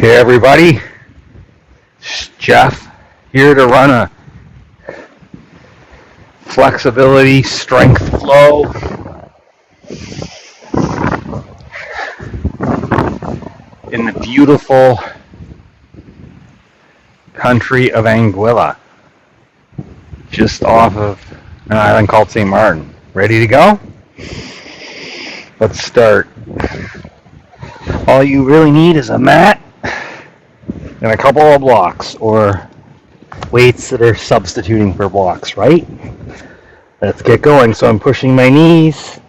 Hey everybody, it's Jeff here to run a flexibility strength flow in the beautiful country of Anguilla, just off of an island called St. Martin. Ready to go? Let's start. All you really need is a mat and a couple of blocks or weights that are substituting for blocks, right? Let's get going. So I'm pushing my knees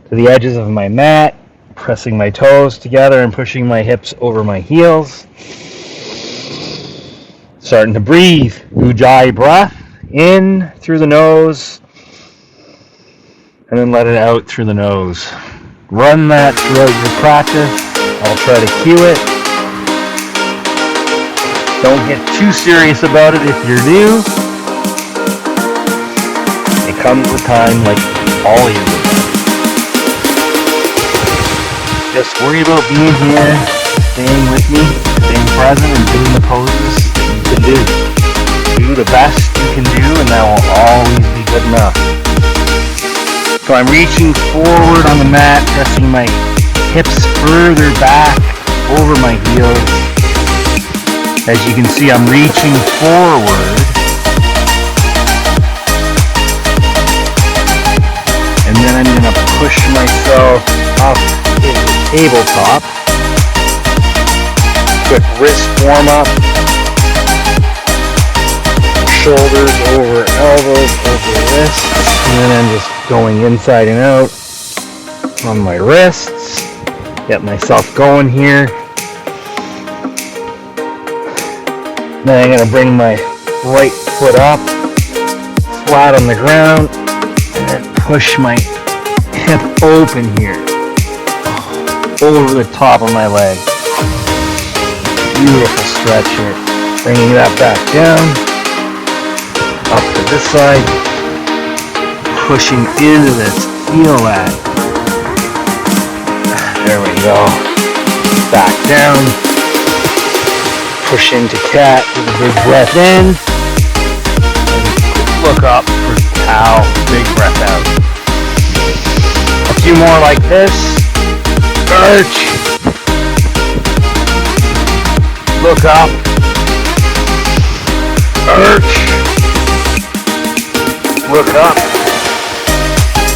to the edges of my mat, pressing my toes together and pushing my hips over my heels. Starting to breathe. Ujjayi breath in through the nose and then let it out through the nose. Run that throughout your practice. I'll try to cue it. Don't get too serious about it if you're new. It comes with time, like all you do. Just worry about being here, staying with me, staying present, and doing the poses that you can do. Do the best you can do, and that will always be good enough. So I'm reaching forward on the mat, pressing my hips further back over my heels. As you can see, I'm reaching forward. And then I'm going to push myself up into the tabletop. Quick wrist warm up. Shoulders over elbows, over wrists. And then I'm just going inside and out on my wrists. Get myself going here. Then I'm going to bring my right foot up, flat on the ground, and then push my hip open here, over the top of my leg. Beautiful stretch here. Bringing that back down, up to this side, pushing into this heel lag. There we go. Back down. Push into cat with a big breath in. And look up for cow. Big breath out. A few more like this. Arch. Look up. Arch. Look up.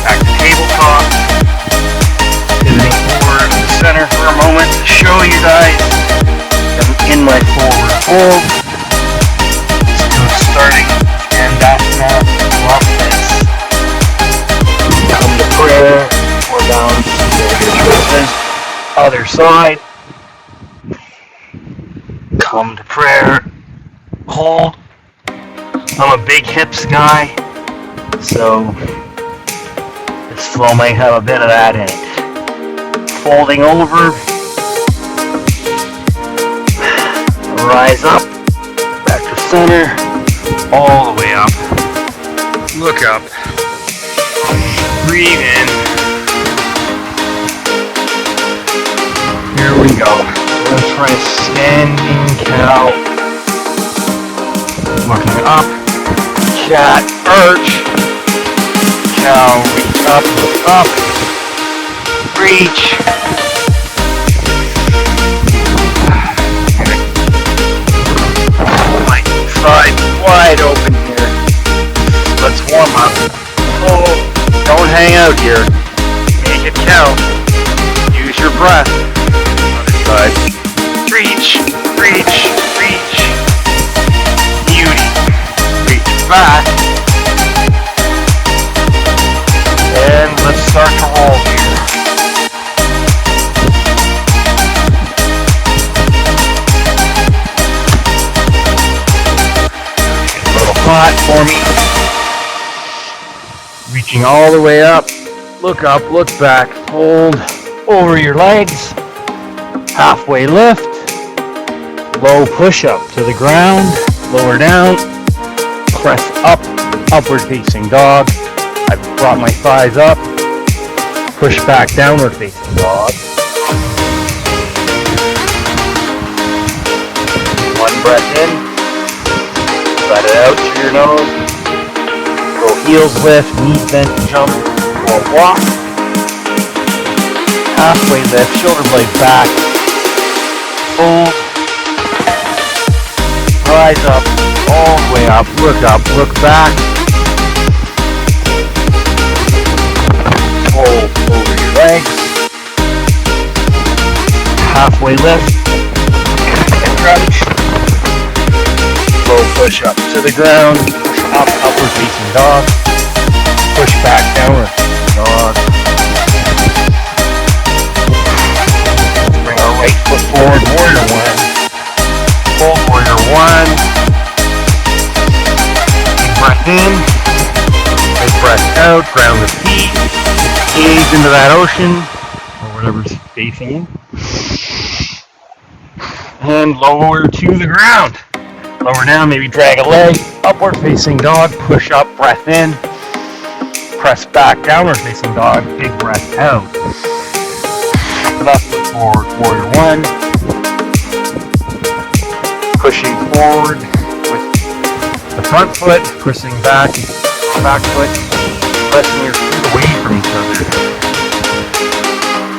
Back to tabletop. Pivoting forward to the center for a moment to show you guys. I'm in my forward fold. Starting Dandasana. Love this. Come to prayer. Or down to your shoulders. Other side. Come to prayer. Hold. I'm a big hips guy, so this flow might have a bit of that in it. Folding over. Rise up, back to center, all the way up. Look up. Breathe in. Here we go. We're going to try standing cow. Looking up. Cat arch. Cow reach up, look up. Reach. Side wide open here. Let's warm up. Oh, don't hang out here. Make it count. Use your breath. Other side. Reach, reach, reach. Beauty. Reach back. And let's start to roll here. Hot for me. Reaching all the way up. Look up, look back. Fold over your legs. Halfway lift. Low push up to the ground. Lower down. Press up. Upward facing dog. I've brought my thighs up. Push back, downward facing dog. breath in. Let it out through your nose. Go heels lift, knees bent, jump, or walk. Halfway lift, shoulder blades back. Fold. Rise up, all the way up, look back. Fold over your legs. Halfway lift. And crouch. Low push up to the ground. Push up, upward facing dog. Push back, downward facing dog. Bring our right foot forward, warrior one. Full warrior one. Deep breath in. Big breath out. Ground the feet. Gaze into that ocean or whatever's facing you. And lower to the ground. Lower down, maybe drag a leg. Upward facing dog. Push up, breath in. Press back, downward facing dog. Big breath out. Left foot forward, warrior one. Pushing forward with the front foot, pushing back foot, pressing your feet away from each other.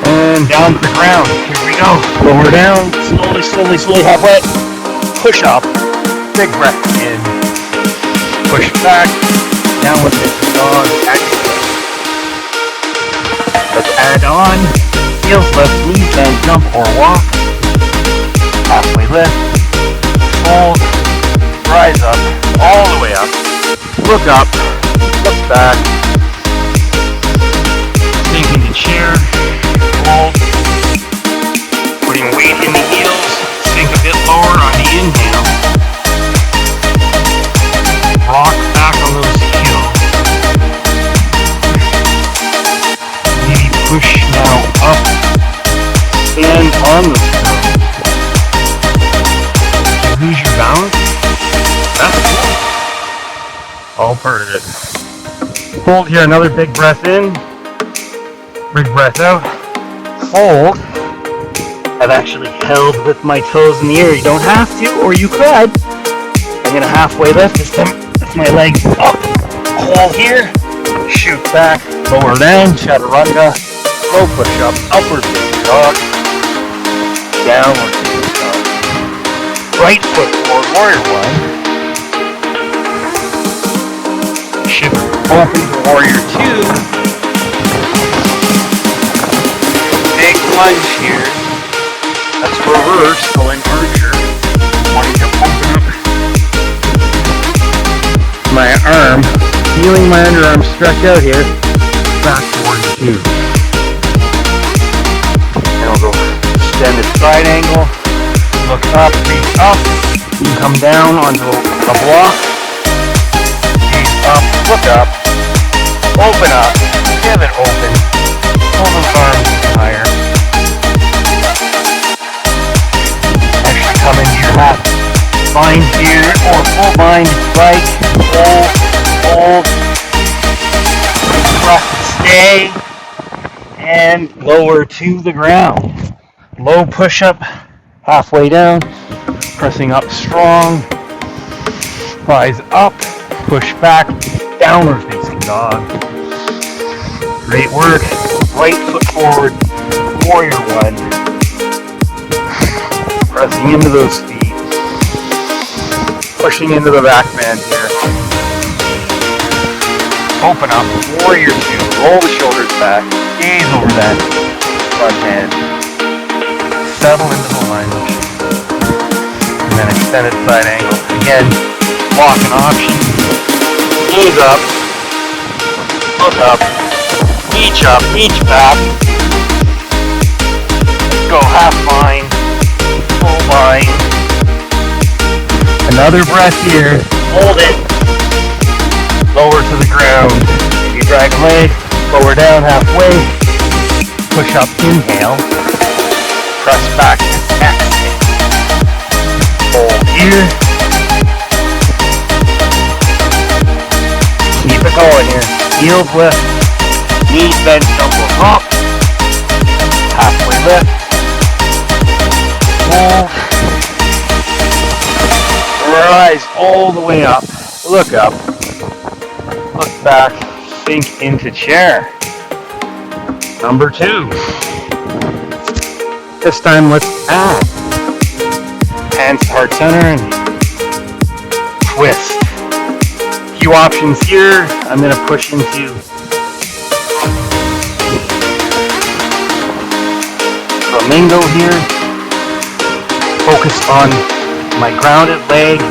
And down to the ground. Here we go. Lower down, slowly, halfway. Push up, big breath in. Push back, downward facing dog. Let's add on. Heels lift, knees bend, jump or walk. Halfway lift. Hold, rise up, all the way up, look back, sink into chair, hold, putting weight in the heels, sink a bit lower on the inhale, rock back on those heels, maybe push now up, stand on those heels. Lose your balance? That's cool. All part of it. Hold here, another big breath in. Big breath out. Hold. I've actually held with my toes in the air. You don't have to, or you could. I'm going to halfway lift. This time, lift my legs up. Hold here. Shoot back. Lower down. Chaturanga. Low push up. Upward facing dog. Downward facing dog. Right foot forward, warrior one. Shift open to warrior two. Big lunge here. That's reverse, going archer. Wanting to open up my arm, feeling my underarm stretch out here. Back to warrior two. And I'll go extended side angle. Look up, reach up. You can come down onto a block. Gaze up, look up. Open up, give it open. Pull those arms higher. Actually come into your half bind here, or full bind, right, hold, breath, stay, and lower to the ground. Low push-up. Halfway down, pressing up strong, rise up, push back, downward facing dog. Great work. Right foot forward, warrior one. Pressing into those feet, pushing into the back bend here. Open up, warrior two, roll the shoulders back, gaze over that front hand. Settle into the lunge, and then extended side angle. Again, walk an option. Gaze up, look up, reach back. Go half bind, full bind. Another breath here. Hold it. Lower to the ground. You drag a leg, lower down halfway. Push up, inhale. Press back, exhale. Hold here. Keep it going here. Heels lift. Knees bend, jump or hop. Halfway lift. Hold. rise all the way up, look up, look back, sink into chair. Number 2. This time let's add. Hands to heart center and twist. Few options here. I'm going to push into flamingo here. Focus on my grounded leg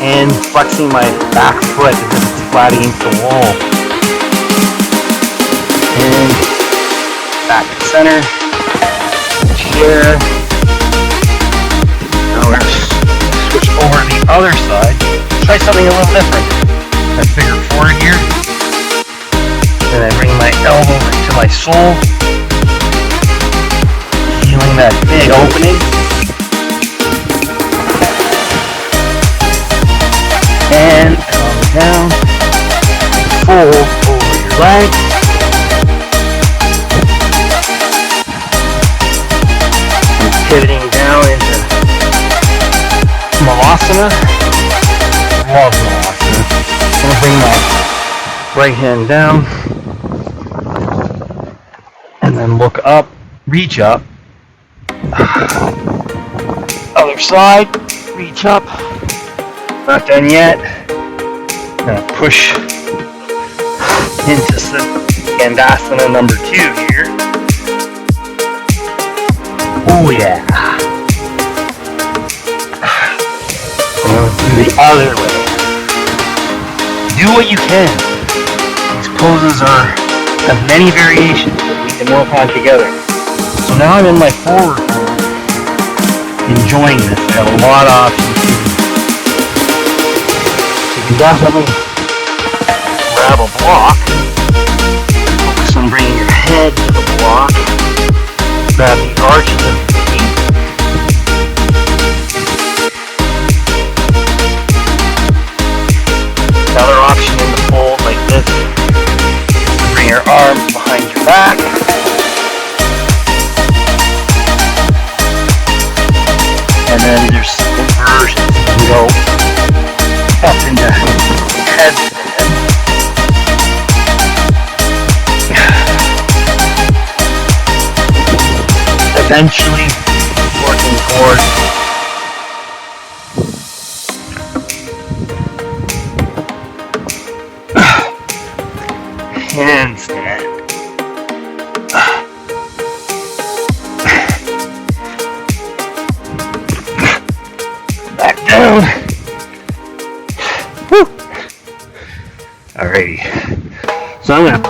and flexing my back foot as if it's flat against the wall. And back to center. Chair. Now we're going to switch over to the other side. Try something a little different. I figure 4 here. Then I bring my elbow to my sole. Feeling that big opening. And calm down. Fold over your leg. And pivoting down into Malasana. Love Malasana. I'm going to bring my right hand down. And then look up, reach up. Other side, reach up. Not done yet. Gonna push into Skandasana number 2 here. Oh yeah. Now do the other way. Do what you can. These poses have many variations that we can work on together. So now I'm in my forward fold, enjoying this. I have a lot of options here. So you can definitely grab a block, focus on bringing your head to the block, grab the arches of your feet, another option in the fold like this, bring your arms behind your back. And then there's inversions. You can go up into head to head. Eventually working towards handstand. Back down. Woo. Alrighty. So I'm going to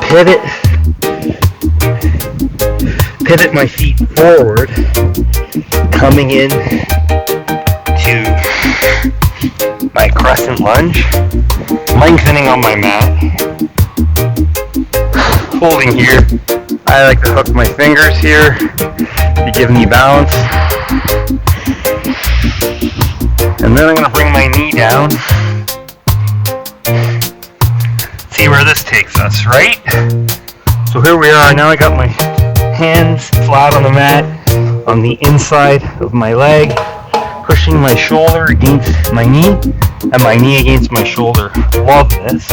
pivot my feet forward, coming in to my crescent lunge, lengthening on my mat, holding here. I like to hook my fingers here to give me balance. And then I'm going to bring my knee down. See where this takes us, right? So here we are. Now I got my hands flat on the mat, on the inside of my leg, pushing my shoulder against my knee, and my knee against my shoulder. Love this.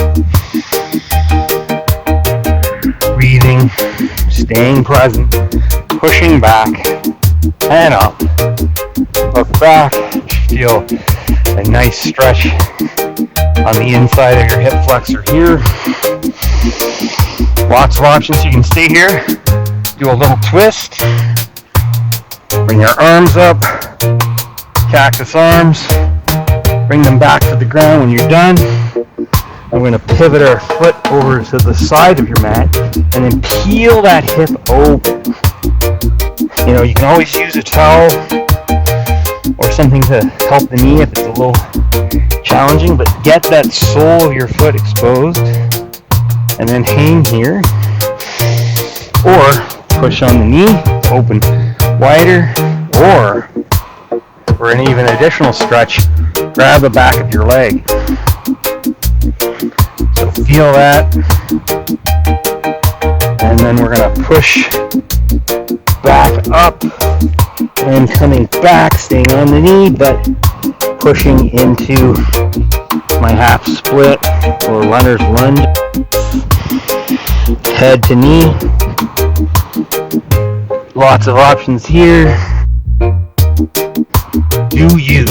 Breathing, staying present, pushing back, and up. Look back, feel a nice stretch on the inside of your hip flexor here. Lots of options. You can stay here, do a little twist, bring your arms up, cactus arms, bring them back to the ground when you're done. We're going to pivot our foot over to the side of your mat and then peel that hip open. You know, you can always use a towel or something to help the knee if it's a little challenging, but get that sole of your foot exposed and then hang here, or push on the knee, open wider, or for an even additional stretch, grab the back of your leg. So feel that, and then we're going to push back up And coming back, staying on the knee, but pushing into my half split or runner's lunge. Head to knee. Lots of options here. Do you?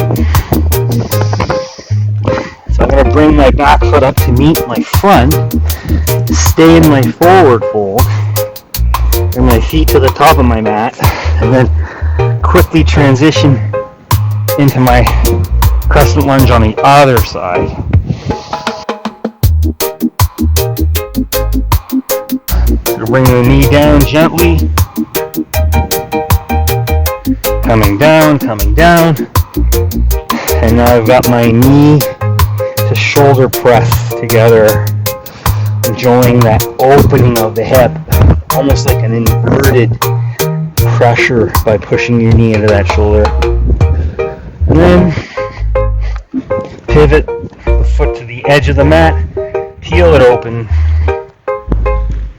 So I'm going to bring my back foot up to meet my front, stay in my forward fold, bring my feet to the top of my mat, and then quickly transition into my crescent lunge on the other side. So bring the knee down gently, coming down, and now I've got my knee to shoulder press together, enjoying that opening of the hip, almost like an inverted pressure by pushing your knee into that shoulder. And then pivot the foot to the edge of the mat, peel it open.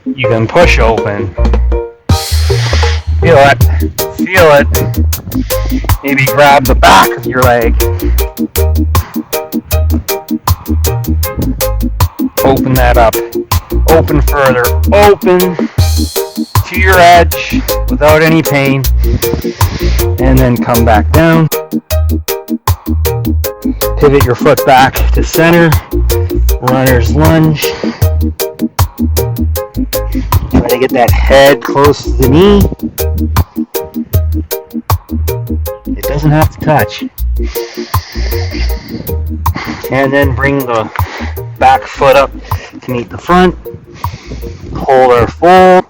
You can push open. Feel it. Maybe grab the back of your leg. Open that up. Open further. Open to your edge without any pain. And then come back down. Pivot your foot back to center. Runner's lunge. Try to get that head close to the knee. It doesn't have to touch. And then bring the back foot up to meet the front. Hold our fold.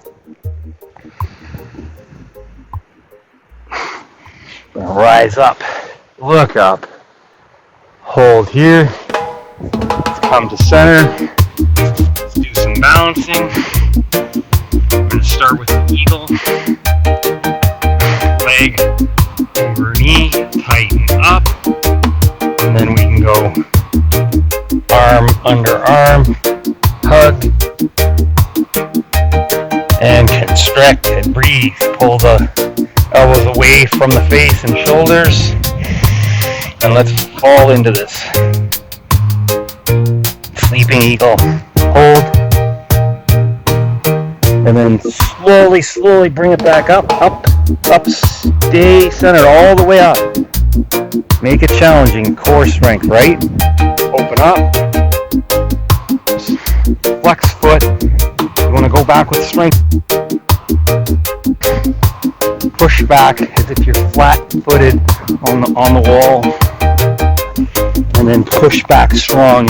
Rise up. Look up. Hold here. Let's come to center. Let's do some balancing. We're going to start with the eagle. Leg over knee, tighten up. And then we can go arm under arm, hug, and constrict and breathe. Pull the elbows away from the face and shoulders. And let's fall into this. Sleeping eagle. Hold. And then slowly bring it back up. Stay centered all the way up. Make it challenging. Core strength, right? Open up. Flex foot. You want to go back with strength. Push back as if you're flat-footed on the wall. And then push back strong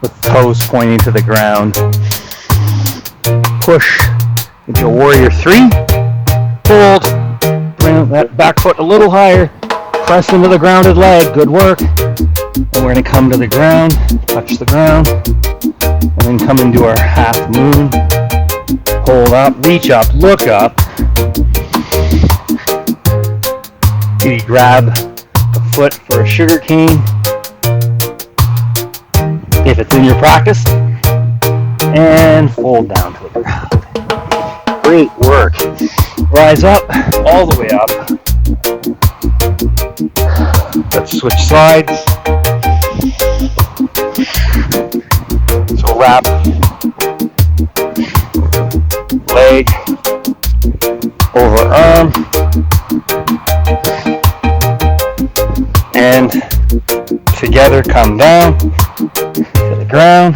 with toes pointing to the ground. Push into warrior 3. Hold. Bring that back foot a little higher. Press into the grounded leg. Good work. And we're going to come to the ground. Touch the ground. And then come into our half moon. Hold up. Reach up. Look up. Maybe grab the foot for a sugar cane if it's in your practice, and fold down to the ground. Great work. Rise up, all the way up. Let's switch sides. So wrap leg over arm. And together come down to the ground.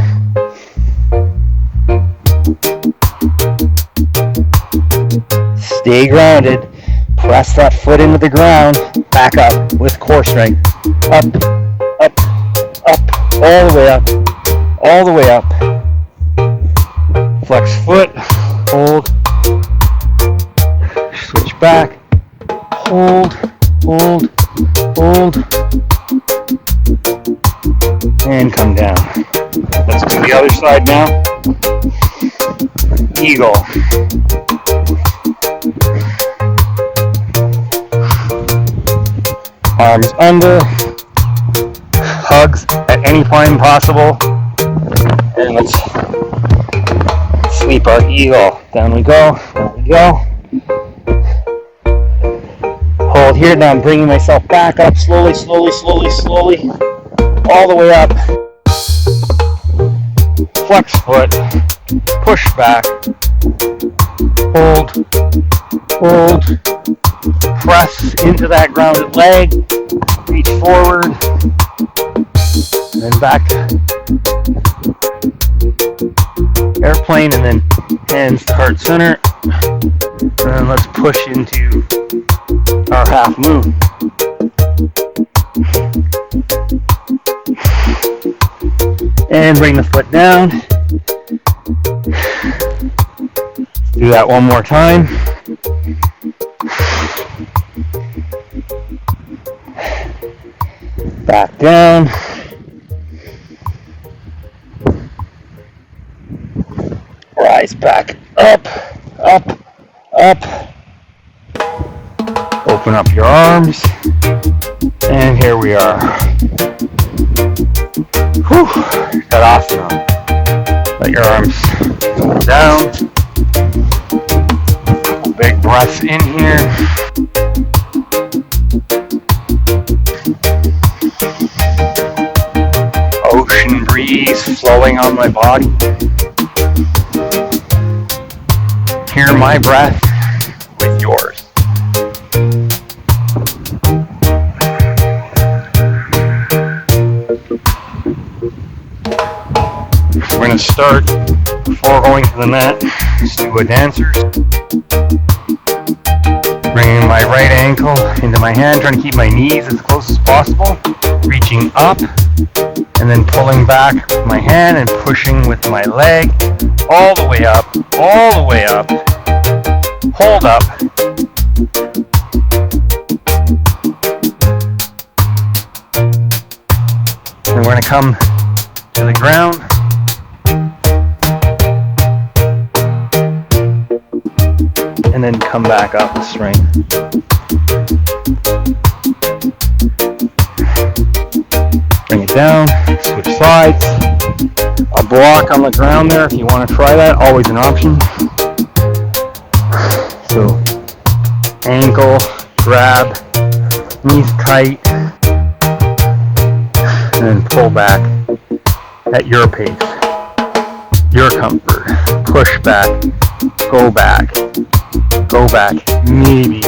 Stay grounded. Press that foot into the ground. Back up with core strength. Up, all the way up. All the way up. Flex foot. Hold. Switch back. Hold. And come down. Let's do the other side now. Eagle. Arms under. Hugs at any point possible. And let's sweep our eagle. Down we go. Hold here. Now I'm bringing myself back up slowly, slowly, slowly, slowly, all the way up. Flex foot, push back, hold, press into that grounded leg, reach forward, and then back, airplane, and then hands to heart center, and then let's push into our half moon. And bring the foot down. Let's do that one more time. Back down. Rise back up, up, up. Open up your arms. And here we are. Whew, Tadasana. Let your arms down. Big breaths in here. Ocean breeze flowing on my body. Hear my breath with yours. We're going to start before going to the mat. Let's do a dancers. Bringing my right ankle into my hand, trying to keep my knees as close as possible. Reaching up and then pulling back with my hand and pushing with my leg all the way up, all the way up. Hold up. And we're going to come to the ground. And then come back up with strength. Bring it down, switch sides. A block on the ground there if you want to try that, always an option. So, ankle, grab, knees tight, and then pull back at your pace, your comfort. Push back, go back, maybe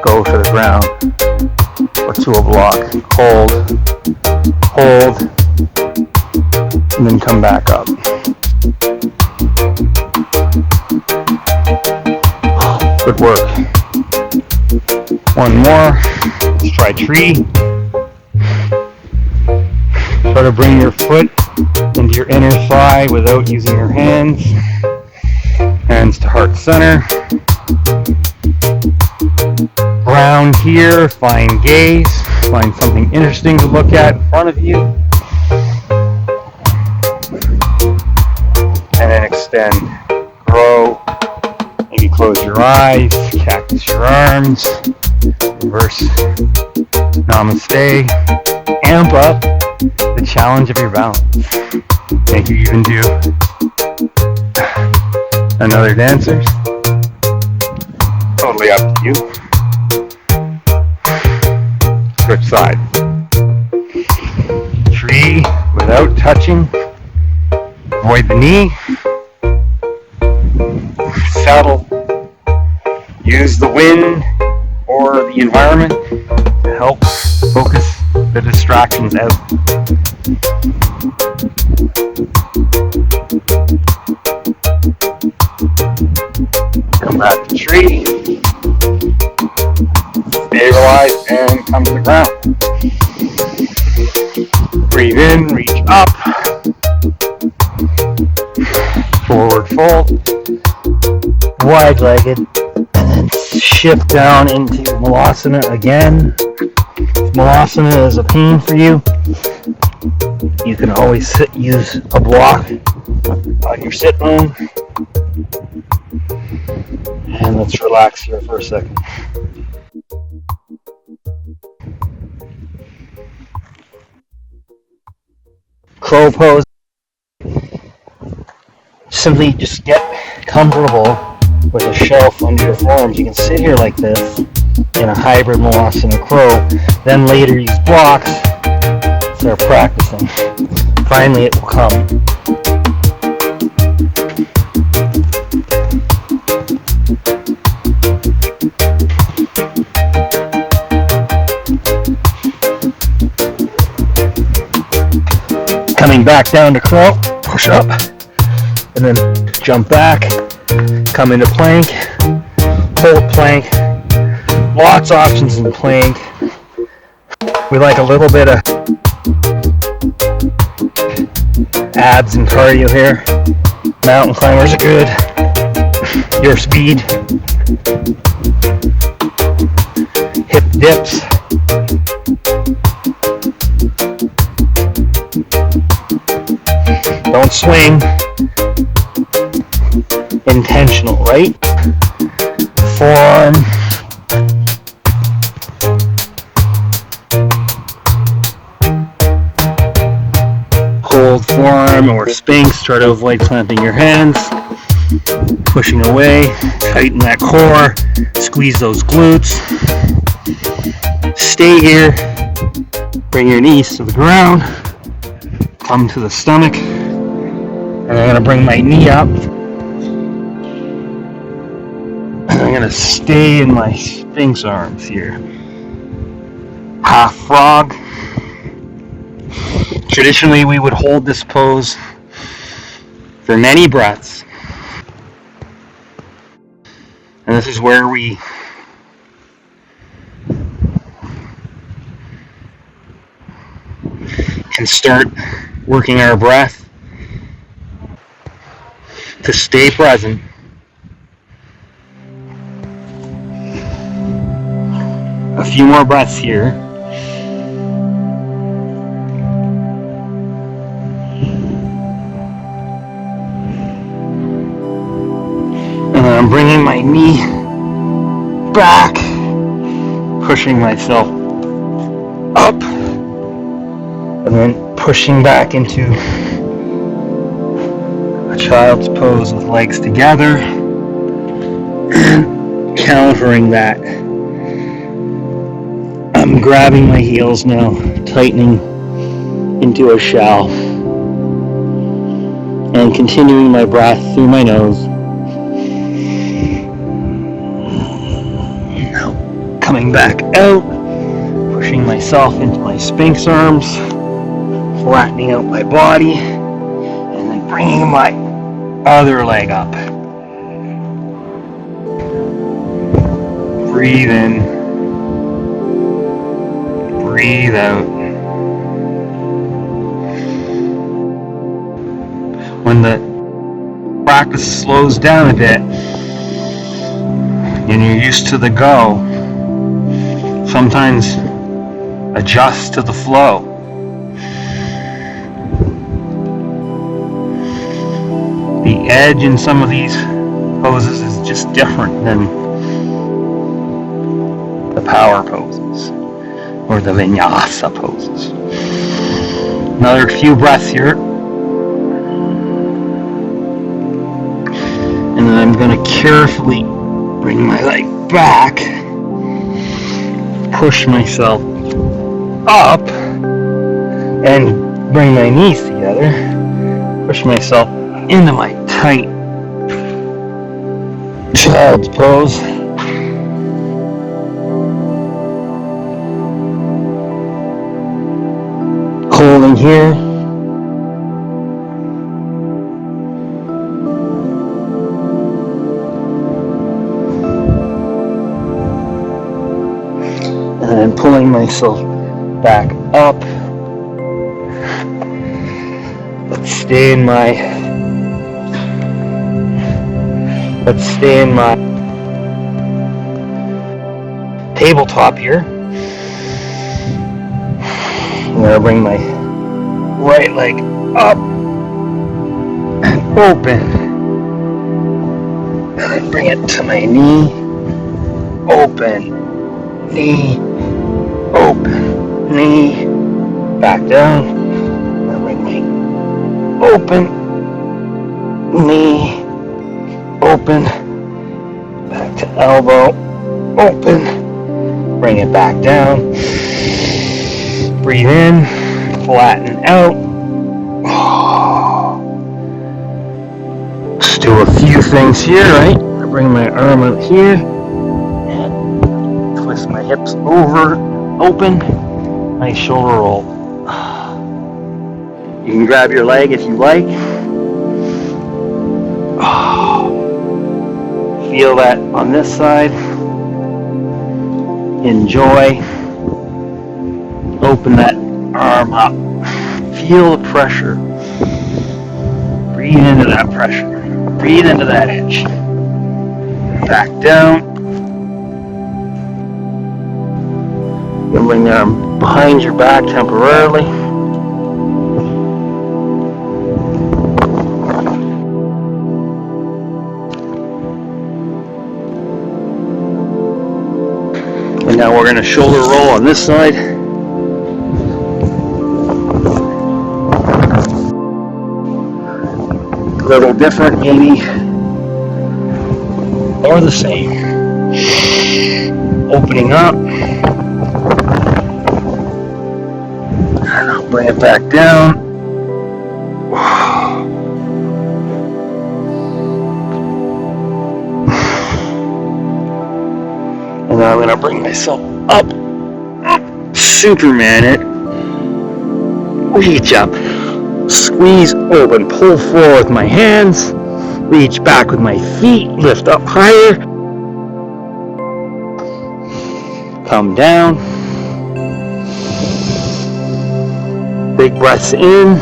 go to the ground or to a block. Hold, and then come back up. Good work. One more. Let's try tree. Try to bring your foot into your inner thigh without using your hands. Hands to heart center. Ground here, find gaze, find something interesting to look at in front of you. And then extend, grow, maybe close your eyes, cactus your arms, reverse namaste, amp up the challenge of your balance. Maybe you even do another dancers. Totally up to you. Switch side. Tree without touching. Avoid the knee. Settle. Use the wind or the environment to help focus the distractions out. Come back to tree. Stabilize and come to the ground. Breathe in, reach up. Forward fold. Wide-legged. And then shift down into Malasana again. If Malasana is a pain for you, you can always use a block on your sit bone. And let's relax here for a second. Crow pose. Simply just get comfortable with a shelf under your forearms. You can sit here like this in a hybrid Molasana crow, then later use blocks, start practicing. Finally it will come. Coming back down to crow, push up, and then jump back, come into plank, hold plank. Lots of options in plank. We like a little bit of abs and cardio here. Mountain climbers are good. Your speed. Hip dips. Don't swing. Intentional, right? Forearm. Hold forearm or Sphinx. Try to avoid clamping your hands. Pushing away. Tighten that core. Squeeze those glutes. Stay here. Bring your knees to the ground. Come to the stomach. And I'm going to bring my knee up. And I'm going to stay in my Sphinx arms here. Half frog. Traditionally, we would hold this pose for many breaths. And this is where we can start working our breath to stay present. A few more breaths here. And then I'm bringing my knee back, pushing myself up, and then pushing back into a child's pose with legs together, and countering that. I'm grabbing my heels now, tightening into a shell, and continuing my breath through my nose. Now, coming back out, pushing myself into my Sphinx arms, flattening out my body, and then bringing my other leg up. Breathe in. Breathe out. When the practice slows down a bit and you're used to the go, sometimes adjust to the flow. The edge in some of these poses is just different than the power poses or the vinyasa poses. Another few breaths here. And then I'm going to carefully bring my leg back, push myself up, and bring my knees together, push myself into my tight child's pose. Holding here. And then pulling myself back up. Let's stay in my tabletop here. I'm going to bring my right leg up and open. And then bring it to my knee. Open. Knee. Open. Knee. Back down. And bring my open. Knee. Open. Back to elbow, open, bring it back down. Breathe in, flatten out. Just do a few things here, right? I bring my arm out here and twist my hips over, open, nice shoulder roll. You can grab your leg if you like. Feel that on this side. Enjoy. Open that arm up. Feel the pressure. Breathe into that pressure. Breathe into that edge. Back down. You'll bring the arm behind your back temporarily. And now we're going to shoulder roll on this side. A little different maybe, or the same. Opening up. And I'll bring it back down. And now I'm going to bring myself up. Superman it. Reach up. Squeeze open. Pull forward with my hands. Reach back with my feet. Lift up higher. Come down. Big breaths in.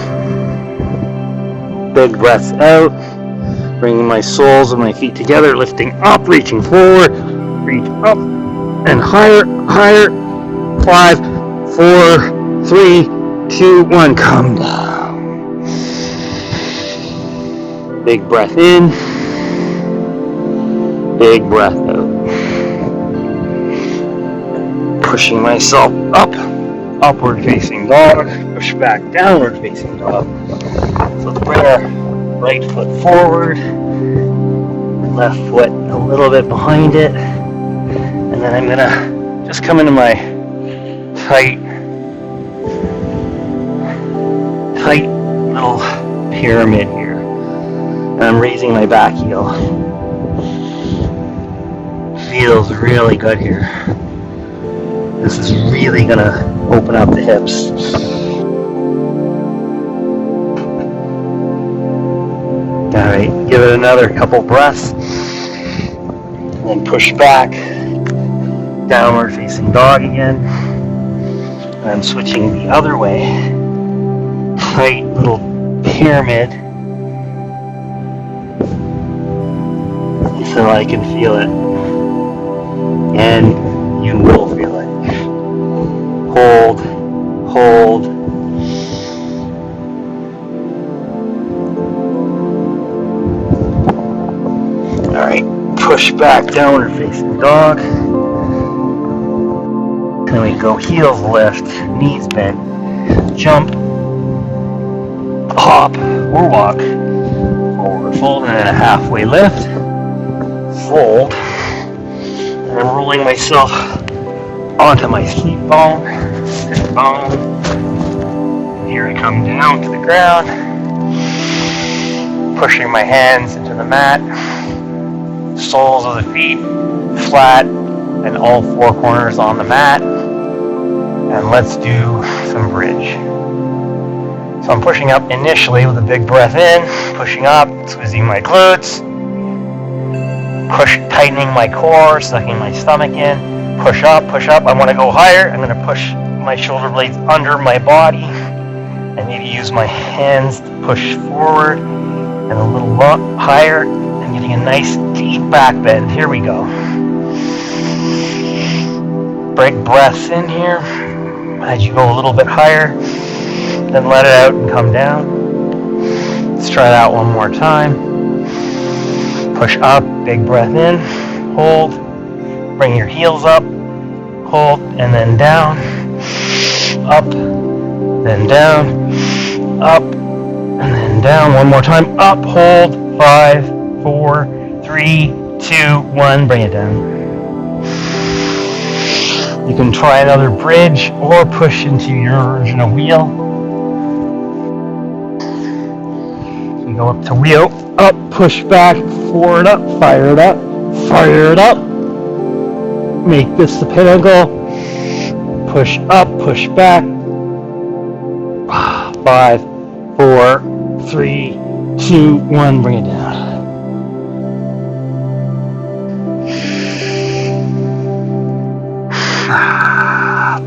Big breaths out. Bringing my soles of my feet together. Lifting up. Reaching forward. Reach up. And higher, higher. 5, 4, 3, 2, 1. Come down. Big breath in. Big breath out. Pushing myself up. Upward facing dog. Push back, downward facing dog. So let's bring our right foot forward. Left foot a little bit behind it. And then I'm going to just come into my tight little pyramid here. And I'm raising my back heel. Feels really good here. This is really gonna open up the hips. Alright, give it another couple breaths. And then push back. Downward facing dog again. And I'm switching the other way. Tight little pyramid. So I can feel it. And you will feel it. Hold, hold. Alright, push back, downward facing dog. Then we go heels lift, knees bent, jump, hop, or walk, forward fold, and then a halfway lift, fold, and I'm rolling myself onto my sleep bone, sit bone. Here I come down to the ground, pushing my hands into the mat, soles of the feet flat, and all four corners on the mat. And let's do some bridge. So I'm pushing up initially with a big breath in, pushing up, squeezing my glutes, tightening my core, sucking my stomach in, push up. I want to go higher. I'm going to push my shoulder blades under my body and maybe use my hands to push forward and a little higher and getting a nice deep back bend. Here we go. Big breaths in here. As you go a little bit higher, then let it out and come down. Let's try that one more time. Push up, big breath in, hold, bring your heels up, hold, and then down, up, then down, up, and then down. One more time, up, hold, 5, 4, 3, 2, 1, bring it down. You can try another bridge or push into your original wheel. You go up to wheel, up, push back, forward up, fire it up, fire it up. Make this the pinnacle. Push up, push back. 5, 4, 3, 2, 1, bring it down.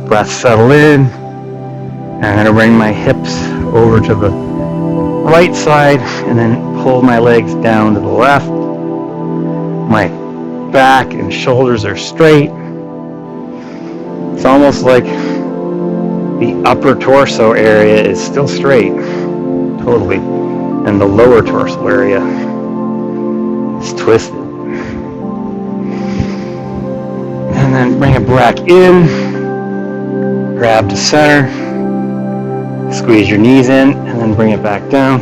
Breath settle in. I'm going to bring my hips over to the right side and then pull my legs down to the left. My back and shoulders are straight. It's almost like the upper torso area is still straight, totally, and the lower torso area is twisted. And then bring it back in, grab to center, squeeze your knees in, and then bring it back down.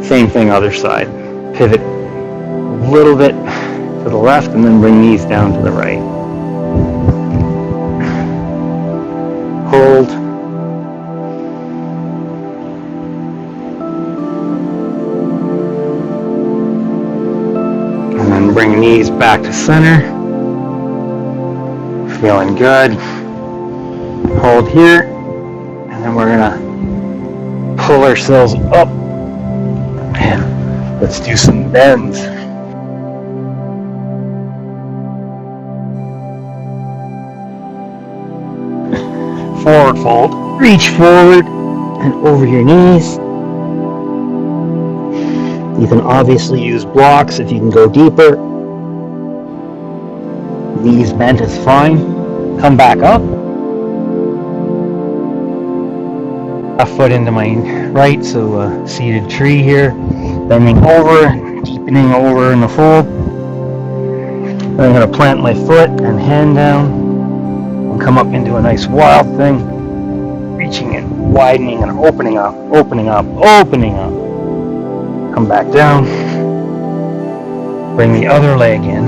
Same thing other side. Pivot a little bit to the left and then bring knees down to the right. Hold. And then bring knees back to center. Feeling good. Hold here. And then we're gonna pull ourselves up. And let's do some bends. Forward fold. Reach forward and over your knees. You can obviously use blocks if you can go deeper. Knees bent is fine. Come back up. A foot into my right, so seated tree here. Bending over, deepening over in the fold. Then I'm going to plant my foot and hand down. Come up into a nice wild thing, reaching it, widening and opening up, opening up, opening up. Come back down, bring the other leg in,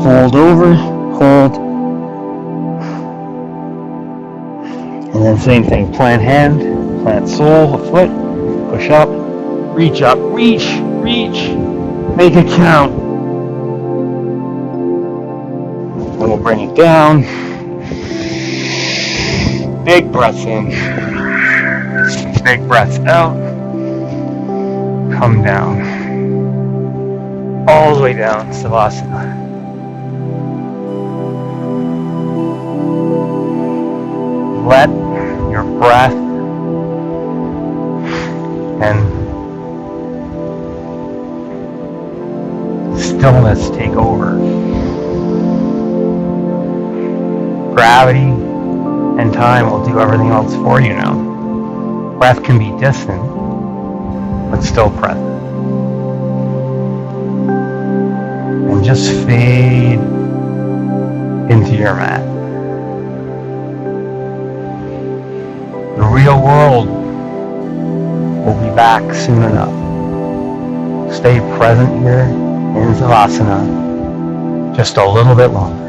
fold over, hold, and then same thing, plant hand, plant sole, a foot, push up, reach, make it count. Then we'll bring it down. Big breath in, big breath out, come down, all the way down, Savasana. Let your breath and stillness take over. Gravity and time will do everything else for you now. Breath can be distant, but still present. And just fade into your mat. The real world will be back soon enough. Stay present here in Savasana just a little bit longer.